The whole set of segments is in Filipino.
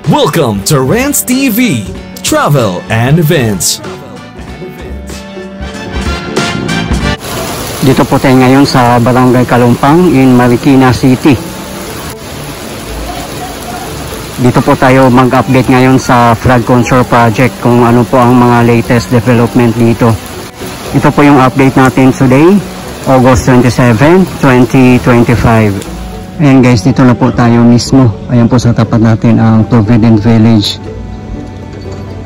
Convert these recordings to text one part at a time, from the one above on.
Welcome to Rants TV, Travel and Events. Dito po tayo ngayon sa Barangay Kalumpang in Marikina City. Dito po tayo mag-update ngayon sa flood control project, kung ano po ang mga latest development dito. Ito po yung update natin today, August 27, 2025. Ayan guys, dito na po tayo mismo. Ayan po sa tapat natin ang Provident Village.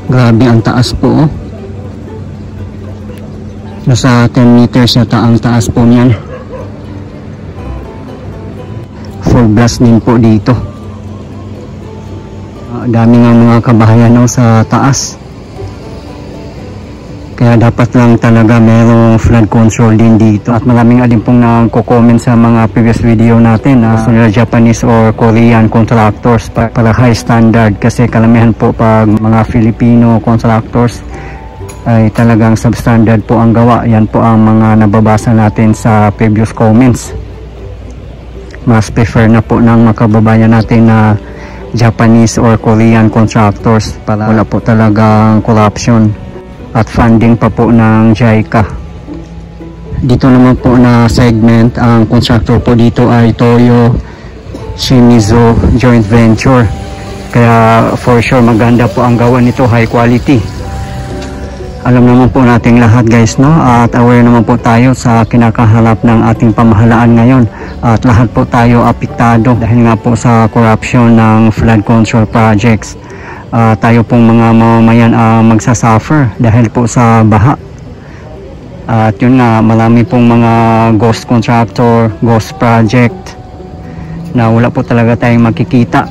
Grabe ang taas po, oh. Nasa 10 meters yata ang taas po niyan. Full blast din po dito. Dami nga mga kabahayan, no, sa taas. Kaya dapat lang talaga mayroong flood control din dito. At maraming din pong nagko-comment sa mga previous video natin na Japanese or Korean contractors para high standard. Kasi kalamihan po pag mga Filipino contractors ay talagang substandard po ang gawa. Yan po ang mga nababasa natin sa previous comments. Mas prefer na po ng makababayan natin na Japanese or Korean contractors para wala po talagang corruption at funding pa po ng JICA. Dito naman po na segment, ang contractor po dito ay Toyo Shimizu Joint Venture. Kaya for sure maganda po ang gawa nito, high quality. Alam naman po nating lahat guys, no? At aware naman po tayo sa kinakaharap ng ating pamahalaan ngayon. At lahat po tayo apektado dahil nga po sa corruption ng flood control projects. Tayo pong mga mamamayan magsasuffer dahil po sa baha. At yun nga, marami pong mga ghost contractor, ghost project na wala po talaga tayong makikita.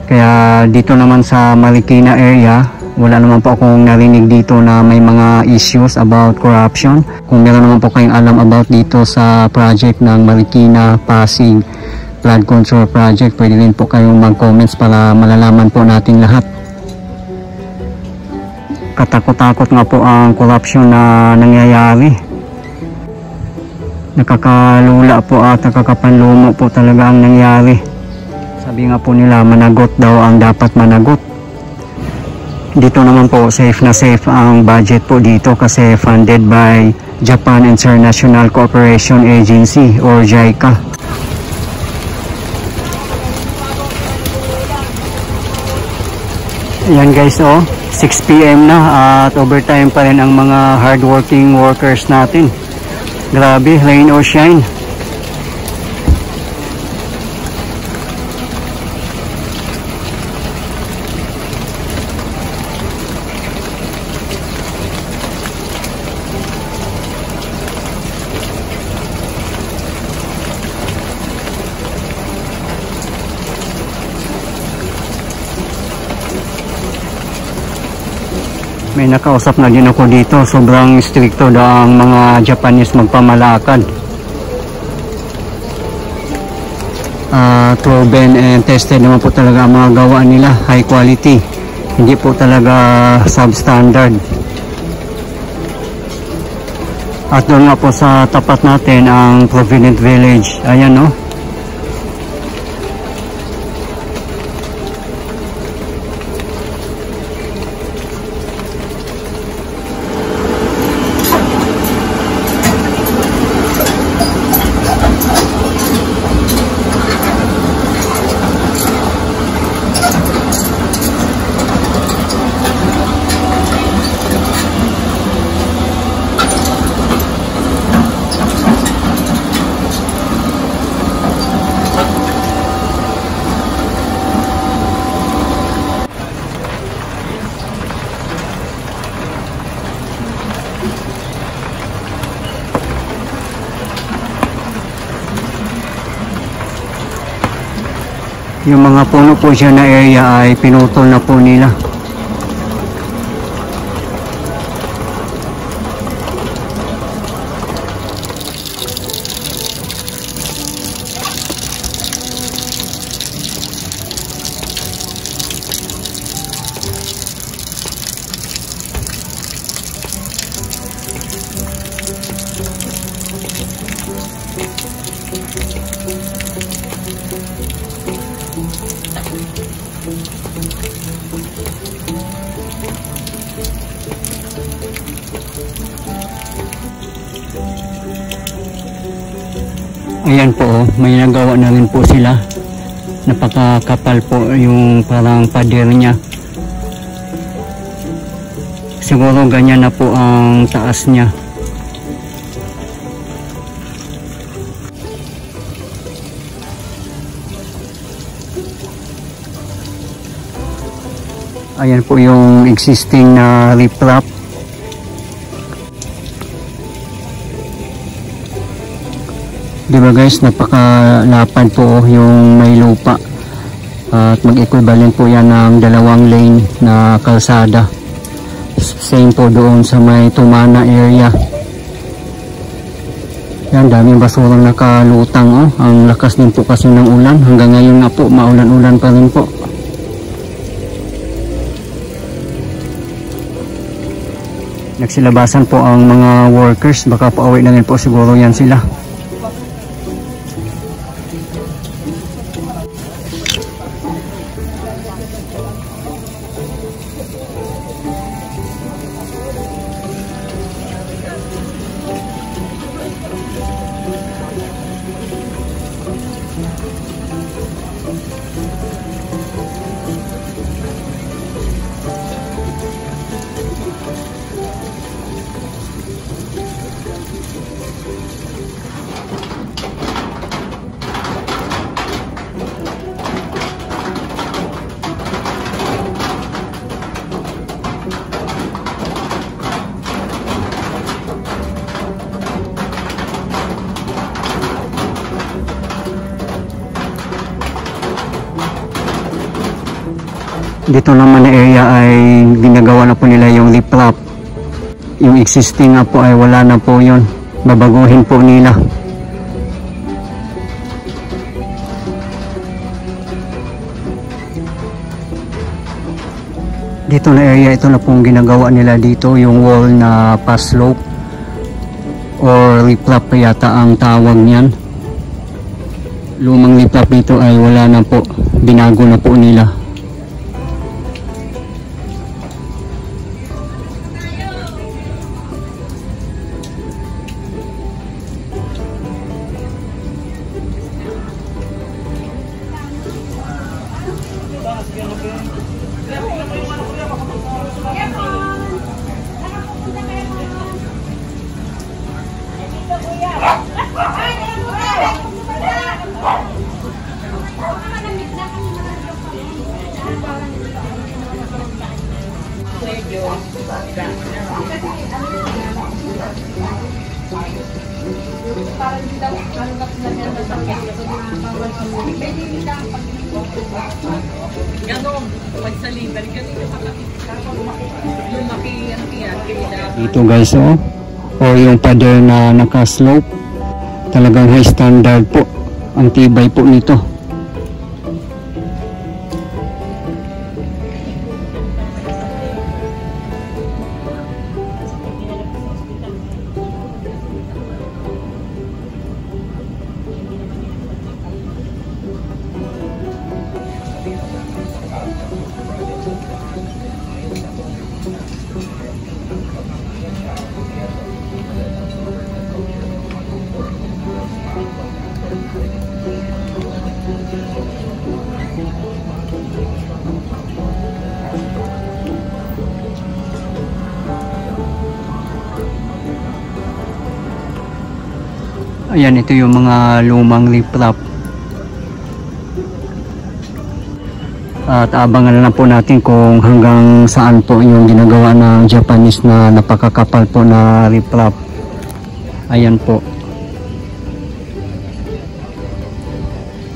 Kaya dito naman sa Marikina area, wala naman po akong narinig dito na may mga issues about corruption. Kung meron naman po kayong alam about dito sa project ng Marikina Pasig flood control project, pwede rin po kayong mag-comments para malalaman po natin lahat. Katakot-takot nga po ang corruption na nangyayari. Nakakalula po at nakakapanlumo po talaga ang nangyayari. Sabi nga po nila, managot daw ang dapat managot. Dito naman po safe na safe ang budget po dito kasi funded by Japan International Cooperation Agency or JICA. Yan guys, oh, 6 PM na at overtime pa rin ang mga hardworking workers natin. Grabe, rain or shine. May nakausap na din ako dito, sobrang stricto daw ang mga Japanese magpamalakad. Proven and tested naman po talaga ang mga gawa nila, high quality, hindi po talaga substandard. At doon nga po sa tapat natin ang Provident Village, ayan, no. Yung mga puno po siya na area ay pinutol na po nila. Ayan po, may nagawa na rin po sila. Napakakapal po yung parang pader niya. Siguro ganyan na po ang taas niya. Ayan po yung existing na riprap. Diba guys, napakalapad po yung may lupa. At mag-equivalent po yan ng 2 lane na kalsada. Same po doon sa may Tumana area. Yan, daming basurang nakalutang. Oh. Ang lakas din po kasi ng ulan. Hanggang ngayon nga po, maulan-ulan pa rin po. Nagsilabasan po ang mga workers. Baka pauwi na rin po siguro yan sila. Dito naman na area ay ginagawa na po nila yung riprap. Yung existing nga po ay wala na po yun. Babaguhin po nila. Dito na area, ito na pong ginagawa nila dito. Yung wall na pass slope or riprap yata ang tawag niyan. Lumang riprap dito ay wala na po. Binago na po nila. Dito guys, oh, o yung pader na naka-slope, talagang high standard po, ang tibay po nito. Ayan, ito yung mga lumang riprap. At abangan na lang po natin kung hanggang saan po yung ginagawa ng Japanese na napakakapal po na riprap. Ayan po.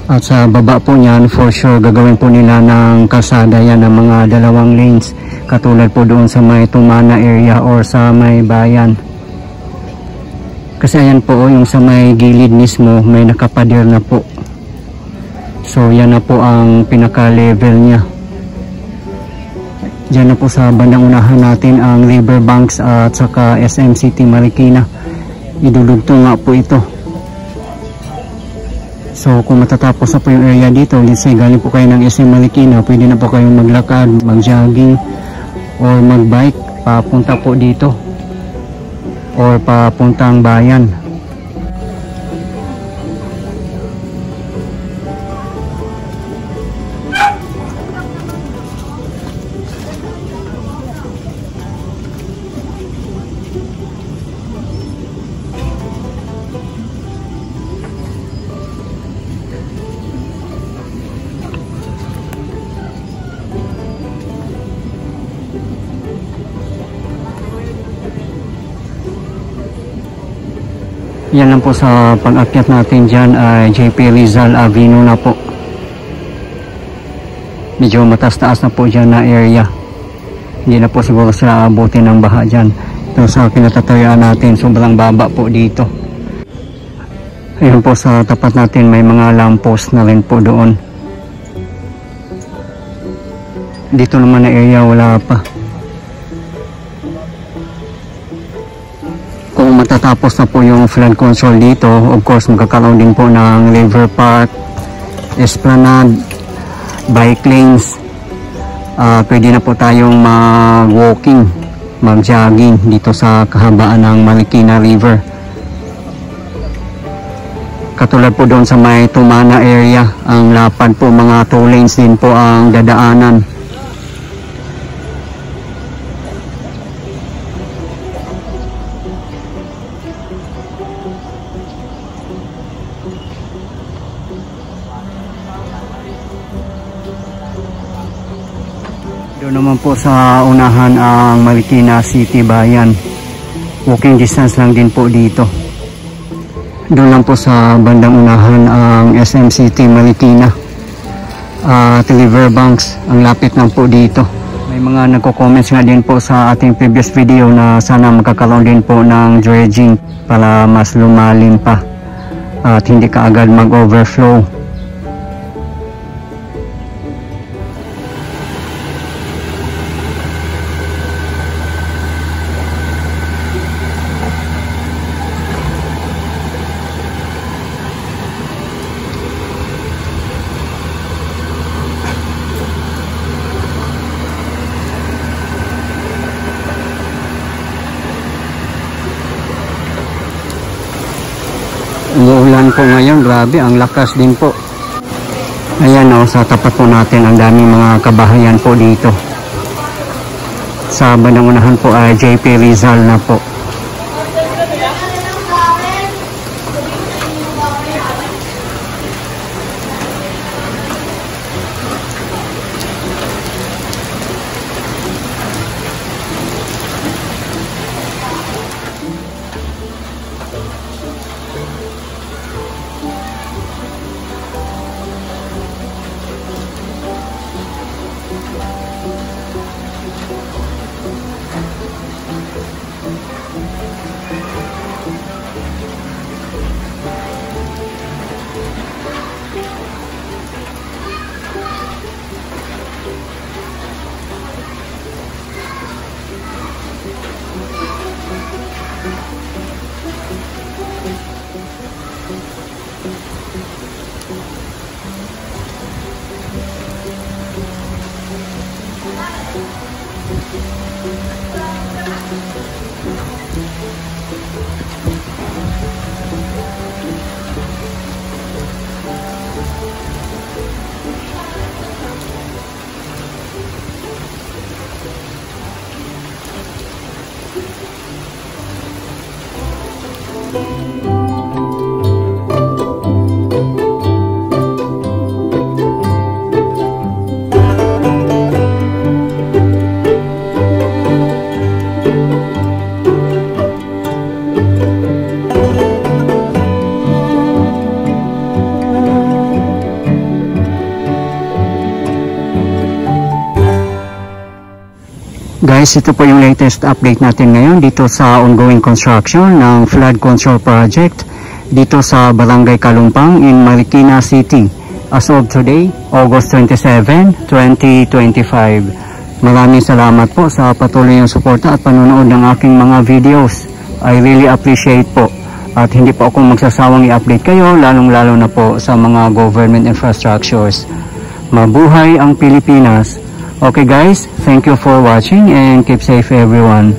At sa baba po niyan, for sure gagawin po nila ng kalsada yan ng mga 2 lanes. Katulad po doon sa may Tumana area or sa may bayan. Kasi ayan po, yung sa may gilid mismo, may nakapader na po. So yan na po ang pinaka-level niya. Diyan na po sa bandang unahan natin ang Riverbanks at saka SM City Marikina. Idudugtong nga po ito. So kung matatapos na po yung area dito, let's say galing po kayo ng SM Marikina, pwede na po kayong maglakad, mag-jogging or mag-bike papunta po dito or papuntang bayan. Yan lang po sa pag-akyat natin dyan ay JP Rizal Avenue na po. Medyo mataas-taas na po dyan na area. Hindi na po siguro sila abutin ng baha dyan. Pero sa kinatatayaan natin, sobrang baba po dito. Ayun po sa tapat natin may mga lamppost na rin po doon. Dito naman na area wala pa. Kung matatapos na po yung flood control dito, of course magkakaroon din po ng river park, esplanade, bike lanes. Pwede na po tayong mag-walking, mag-jogging dito sa kahabaan ng Marikina River. Katulad po doon sa may Tumana area, ang lapad po, mga 2 lanes din po ang dadaanan. Doon naman po sa unahan ang Marikina City Bayan. Walking distance lang din po dito. Doon lang po sa bandang unahan ang SM City Marikina. Riverbanks, ang lapit lang po dito. May mga nagko-comments nga din po sa ating previous video na sana magkakaroon din po ng dredging para mas lumalim pa at hindi kaagad mag-overflow. Umuulan po ngayon, grabe, ang lakas din po. Ayan o, sa tapat po natin ang daming mga kabahayan po dito. Sa bandang unahan po ay JP Rizal na po. Guys, ito po yung latest update natin ngayon dito sa ongoing construction ng flood control project dito sa Barangay Kalumpang in Marikina City as of today, August 27, 2025. Maraming salamat po sa patuloy yung suporta at panonood ng aking mga videos. I really appreciate po at hindi po ako magsasawang i-update kayo lalong-lalo na po sa mga government infrastructures. Mabuhay ang Pilipinas! Okay guys, thank you for watching and keep safe everyone.